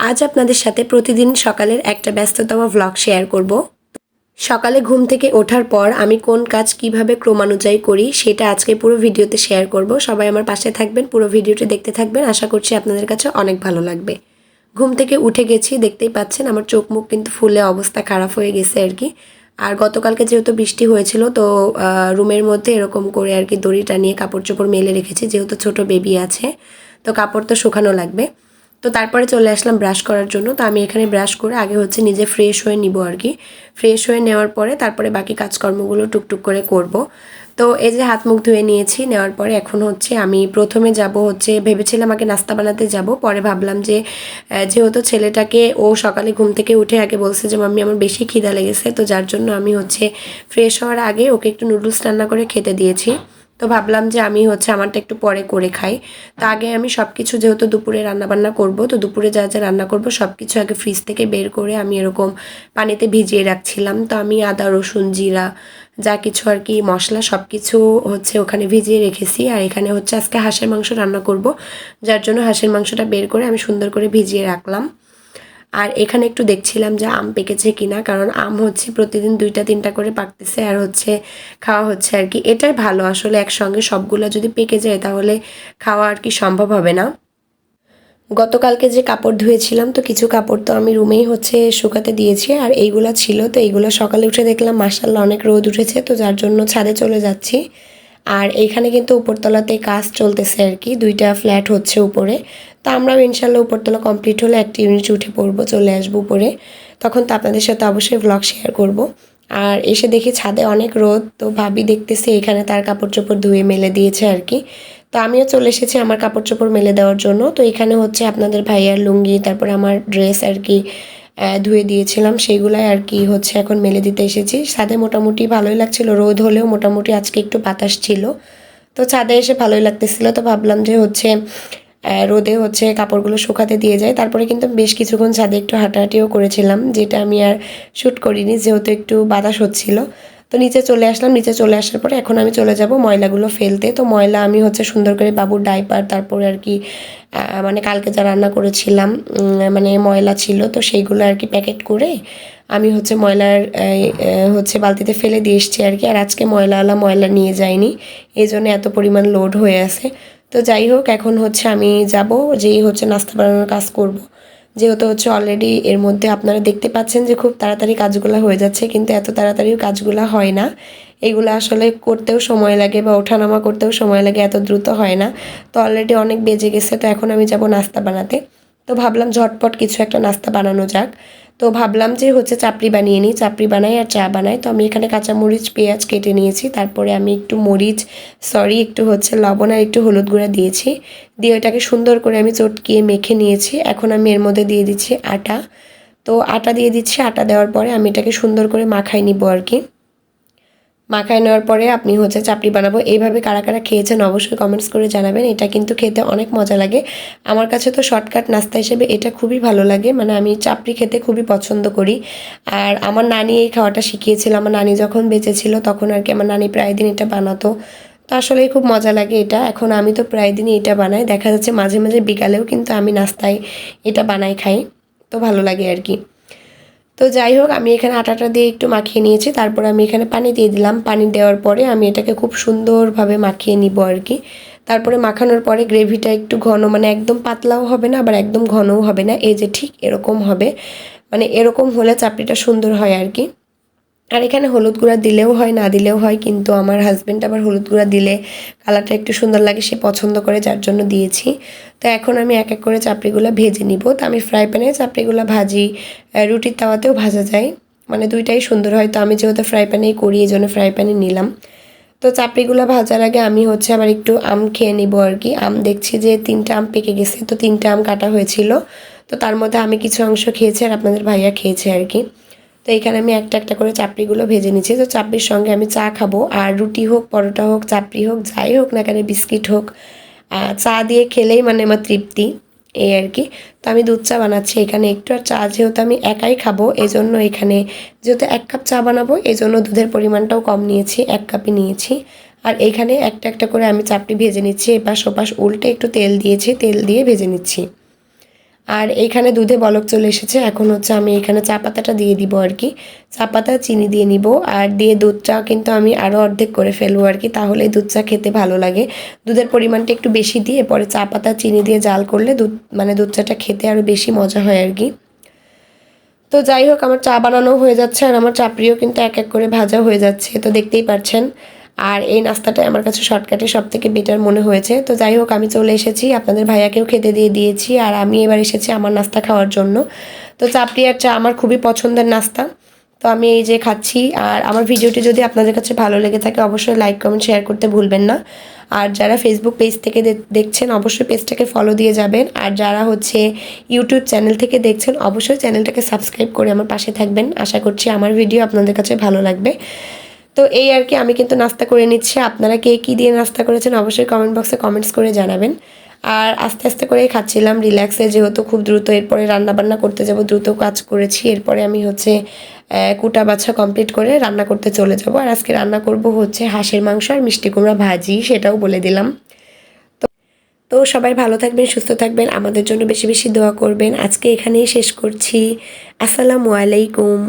আজ আপনাদের সাথে প্রতিদিন সকালের একটা ব্যস্ততম ভ্লগ শেয়ার করব। সকালে ঘুম থেকে ওঠার পর আমি কোন কাজ কিভাবে ক্রমানুযায়ী করি সেটা আজকে পুরো ভিডিওতে শেয়ার করব। সবাই আমার পাশে থাকবেন, পুরো ভিডিওটি দেখতে থাকবেন। আশা করছি আপনাদের কাছে অনেক ভালো লাগবে। ঘুম থেকে উঠে গেছি, দেখতেই পাচ্ছেন আমার চোখ মুখ কিন্তু ফুলে অবস্থা খারাপ হয়ে গেছে আর কি। আর গতকালকে যেহেতু বৃষ্টি হয়েছিল তো রুমের মধ্যে এরকম করে আর কি দড়ি টানিয়ে কাপড় চোপড় মেলে রেখেছি, যেহেতু ছোট বেবি আছে তো কাপড় তো শুকানো লাগবে। তো তারপরে চলে আসলাম ব্রাশ করার জন্য। তো আমি এখানে ব্রাশ করে আগে হচ্ছে নিজে ফ্রেশ হয়ে নিব আর কি। ফ্রেশ হয়ে নেওয়ার পরে তারপরে বাকি কাজকর্মগুলো টুকটুক করে করব। তো এই যে হাত মুখ ধুয়ে নিয়েছি, নেওয়ার পরে এখন হচ্ছে আমি প্রথমে যাব হচ্ছে, ভেবেছিলাম আগে নাস্তা বানাতে যাব, পরে ভাবলাম যে যেহেতু ছেলেটাকে ও সকালে ঘুম থেকে উঠে আগে বলছে যে মাম্মি আমার বেশি খিদা লেগেছে, তো যার জন্য আমি হচ্ছে ফ্রেশ হওয়ার আগে ওকে একটু নুডলস রান্না করে খেতে দিয়েছি। তো ভাবলাম যে আমি হচ্ছে আমারটা একটু পরে করে খাই। তো আগে আমি সব কিছু, যেহেতু দুপুরে রান্নাবান্না করব, তো দুপুরে যা যা রান্না করব সব কিছু আগে ফ্রিজ থেকে বের করে আমি এরকম পানিতে ভিজিয়ে রাখছিলাম। তো আমি আদা রসুন জিরা যা কিছু আর কি মশলা সব কিছু হচ্ছে ওখানে ভিজিয়ে রেখেছি। আর এখানে হচ্ছে আজকে হাঁসের মাংস রান্না করব, যার জন্য হাঁসের মাংসটা বের করে আমি সুন্দর করে ভিজিয়ে রাখলাম। আর এখানে একটু দেখছিলাম যে আম পেকেছে কিনা, কারণ আম হচ্ছে প্রতিদিন 2-3টা করে পাকতেছে আর হচ্ছে খাওয়া হচ্ছে আর কি। এটাই ভালো আসলে, একসঙ্গে সবগুলো যদি পেকে যায় তাহলে খাওয়া আর কি সম্ভব হবে না। গতকালকে যে কাপড় ধুয়েছিলাম তো কিছু কাপড় তো আমি রুমেই হচ্ছে শুকাতে দিয়েছি, আর এইগুলা ছিল তো এইগুলো সকালে উঠে দেখলাম মাশাআল্লাহ অনেক রোদ উঠেছে, তো যার জন্য ছাদে চলে যাচ্ছি। আর এইখানে কিন্তু উপরতলাতে কাজ চলতেছে আর কি, 2টা ফ্ল্যাট হচ্ছে উপরে। তো আমরাও ইনশাল্লাহ উপরতলা কমপ্লিট হলে একটা ইউনিট উঠে পড়বো, চলে আসবো উপরে। তখন তো আপনাদের সাথে অবশ্যই ভ্লগ শেয়ার করব। আর এসে দেখি ছাদে অনেক রোদ, তো ভাবি দেখতেছি এখানে তার কাপড় চোপড় ধুয়ে মেলে দিয়েছে আর কি। তো আমিও চলে এসেছি আমার কাপড় চোপড় মেলে দেওয়ার জন্য। তো এখানে হচ্ছে আপনাদের ভাইয়ার লুঙ্গি, তারপর আমার ড্রেস আর কি ধুয়ে দিয়েছিলাম, সেইগুলাই আর কি হচ্ছে এখন মেলে দিতে এসেছি। ছাদে মোটামুটি ভালোই লাগছিল, রোদ হলেও মোটামুটি আজকে একটু বাতাস ছিল, তো ছাদে এসে ভালোই লাগতেছিল। তো ভাবলাম যে হচ্ছে রোদে হচ্ছে কাপড়গুলো শুকাতে দিয়ে যায়। তারপরে কিন্তু বেশ কিছুক্ষণ ছাদে একটু হাঁটাহাঁটিও করেছিলাম, যেটা আমি আর শ্যুট করিনি যেহেতু একটু বাতাস হচ্ছিল। তো নিচে চলে আসলাম, নিচে চলে আসার পরে এখন আমি চলে যাব ময়লাগুলো ফেলতে। তো ময়লা আমি হচ্ছে সুন্দর করে বাবুর ডাইপার, তারপরে আর কি মানে কালকে যা রান্না করেছিলাম মানে ময়লা ছিল তো সেইগুলো আর কি প্যাকেট করে আমি হচ্ছে ময়লার হচ্ছে বালতিতে ফেলে দিয়ে এসছি আর কি। আর আজকে ময়লাওয়ালা ময়লা নিয়ে যাইনি, এই জন্য এত পরিমাণ লোড হয়ে আছে। তো যাই হোক, এখন হচ্ছে আমি যাব, যেই হচ্ছে নাস্তা বানানোর কাজ করব। যেহেতু হচ্ছে অলরেডি এর মধ্যে আপনারা দেখতে পাচ্ছেন যে খুব তাড়াতাড়ি কাজগুলো হয়ে যাচ্ছে, কিন্তু এত তাড়াতাড়িও কাজগুলো হয় না। এগুলো আসলে করতেও সময় লাগে বা ওঠানামা করতেও সময় লাগে, এত দ্রুত হয় না। তো অলরেডি অনেক বেজে গেছে, তো এখন আমি যাব নাস্তা বানাতে। তো ভাবলাম ঝটপট কিছু একটা নাস্তা বানানো যাক। তো ভাবলাম যে হচ্ছে চাপড়ি বানিয়ে নিই, চাপড়ি বানাই আর চা বানাই। তো আমি এখানে কাঁচামরিচ পেঁয়াজ কেটে নিয়েছি, তারপরে আমি একটু একটু হচ্ছে লবণ আর একটু হলুদ গুঁড়া দিয়েছি, দিয়ে ওটাকে সুন্দর করে আমি চটকিয়ে মেখে নিয়েছি। এখন আমি এর মধ্যে দিয়ে দিচ্ছি আটা। তো আটা দিয়ে দিচ্ছি, আটা দেওয়ার পরে আমি এটাকে সুন্দর করে মাখাই নিব আর কি। মাখায় নেওয়ার পরে আপনি হচ্ছে চাপড়ি বানাবো। এইভাবে কারা কারা খেয়েছেন অবশ্যই কমেন্টস করে জানাবেন। এটা কিন্তু খেতে অনেক মজা লাগে। আমার কাছে তো শর্টকাট নাস্তা হিসেবে এটা খুবই ভালো লাগে, মানে আমি চাপড়ি খেতে খুবই পছন্দ করি। আর আমার নানি এই খাওয়াটা শিখিয়েছিল, আমার নানি যখন বেঁচে ছিল তখন আর কি আমার নানি প্রায় দিন এটা বানাতো। তো আসলেই খুব মজা লাগে এটা। এখন আমি তো প্রায় দিনই এটা বানাই, দেখা যাচ্ছে মাঝে মাঝে বিকালেও কিন্তু আমি নাস্তায় এটা বানাই খাই, তো ভালো লাগে আর কি। তো যাই হোক, আমি এখানে আটাটা দিয়ে একটু মাখিয়ে নিয়েছি, তারপর আমি এখানে পানি দিয়ে দিলাম। পানি দেওয়ার পরে আমি এটাকে খুব সুন্দরভাবে মাখিয়ে নিব আর কি। তারপরে মাখানোর পরে গ্রেভিটা একটু ঘন, মানে একদম পাতলাও হবে না আবার একদম ঘনও হবে না, এই যে ঠিক এরকম হবে, মানে এরকম হলে চাপড়িটা সুন্দর হয় আর কি। আর এখানে হলুদ গুঁড়া দিলেও হয় না দিলেও হয়, কিন্তু আমার হাজব্যান্ড আবার হলুদ গুঁড়া দিলে কালারটা একটু সুন্দর লাগে, সে পছন্দ করে, যার জন্য দিয়েছি। তো এখন আমি এক এক করে চাপড়িগুলো ভেজে নিব। তো আমি ফ্রাই প্যানে চাপড়িগুলো ভাজি, রুটির তাওয়াতেও ভাজা যায়, মানে দুইটাই সুন্দর হয়। তো আমি যেহেতু ফ্রাই প্যানেই করি এই জন্য ফ্রাই প্যানে নিলাম। তো চাপড়িগুলো ভাজার আগে আমি হচ্ছে আবার একটু আম খেয়ে নিব আর কি। আম দেখছি যে 3টা আম পেকে গেছে, তো 3টা আম কাটা হয়েছিল, তো তার মধ্যে আমি কিছু অংশ খেয়েছি আর আপনাদের ভাইয়া খেয়েছে আর কি। তো এখানে আমি একটা একটা করে চাপড়িগুলো ভেজে নিচ্ছি। তো চাপড়ির সঙ্গে আমি চা খাবো, আর রুটি হোক পরোটা হোক চাপড়ি হোক যাই হোক না কেন, বিস্কিট হোক, চা দিয়ে খেলেই মানে আমার তৃপ্তি, এই আর কি। তো আমি দুধ চা বানাচ্ছি এখানে একটু, আর চা যেহেতু আমি একাই খাবো এই জন্য এখানে যেহেতু 1 কাপ চা বানাবো এই জন্য দুধের পরিমাণটাও কম নিয়েছি, 1 কাপই নিয়েছি। আর এইখানে একটা একটা করে আমি চাপড়ি ভেজে নিচ্ছি, এপাশ ওপাশ উল্টে একটু তেল দিয়েছি, তেল দিয়ে ভেজে নিচ্ছি। আর এইখানে দুধে বলক চলে এসেছে। এখন হচ্ছে আমি এখানে চা পাতাটা দিয়ে দিব আর কি। চা পাতা চিনি দিয়ে নিব আর দিয়ে দুধটা কিন্তু আমি আরও অর্ধেক করে ফেলবো আর কি, তাহলে দুধ চা খেতে ভালো লাগে। দুধের পরিমাণটা একটু বেশি দিয়ে পরে চা পাতা চিনি দিয়ে জাল করলে দুধ চাটা খেতে আরও বেশি মজা হয় আর কি। তো যাই হোক, আমার চা বানানো হয়ে যাচ্ছে আর আমার চাপড়িও কিন্তু এক এক করে ভাজা হয়ে যাচ্ছে, তো দেখতেই পাচ্ছেন। আর এই নাস্তাটা আমার কাছে শর্টকাটে সব থেকে বেটার মনে হয়েছে। তো যাই হোক, আমি চলে এসেছি, আপনাদের ভাইয়াকেও খেতে দিয়ে দিয়েছি আর আমি এবার এসেছি আমার নাস্তা খাওয়ার জন্য। তো চাপড়ি আর চা আমার খুবই পছন্দের নাস্তা, তো আমি এই যে খাচ্ছি। আর আমার ভিডিওটি যদি আপনাদের কাছে ভালো লেগে থাকে অবশ্যই লাইক কমেন্ট শেয়ার করতে ভুলবেন না। আর যারা ফেসবুক পেজ থেকে দেখছেন অবশ্যই পেজটাকে ফলো দিয়ে যাবেন, আর যারা হচ্ছে ইউটিউব চ্যানেল থেকে দেখছেন অবশ্যই চ্যানেলটাকে সাবস্ক্রাইব করে আমার পাশে থাকবেন। আশা করছি আমার ভিডিও আপনাদের কাছে ভালো লাগবে। তো এই আর কি, আমি কিন্তু নাস্তা করে নিচ্ছি। আপনারা কে কী দিয়ে নাস্তা করেছেন অবশ্যই কমেন্ট বক্সে কমেন্টস করে জানাবেন। আর আস্তে আস্তে করেই খাচ্ছিলাম রিল্যাক্সে, যেহেতু খুব দ্রুত এরপরে রান্নাবান্না করতে যাব, দ্রুত কাজ করেছি। এরপরে আমি হচ্ছে কুটা বাছা কমপ্লিট করে রান্না করতে চলে যাব। আর আজকে রান্না করব হচ্ছে হাঁসের মাংস আর মিষ্টি কুমড়া ভাজি, সেটাও বলে দিলাম। তো সবাই ভালো থাকবেন, সুস্থ থাকবেন, আমাদের জন্য বেশি বেশি দোয়া করবেন। আজকে এখানেই শেষ করছি। আসসালামু আলাইকুম।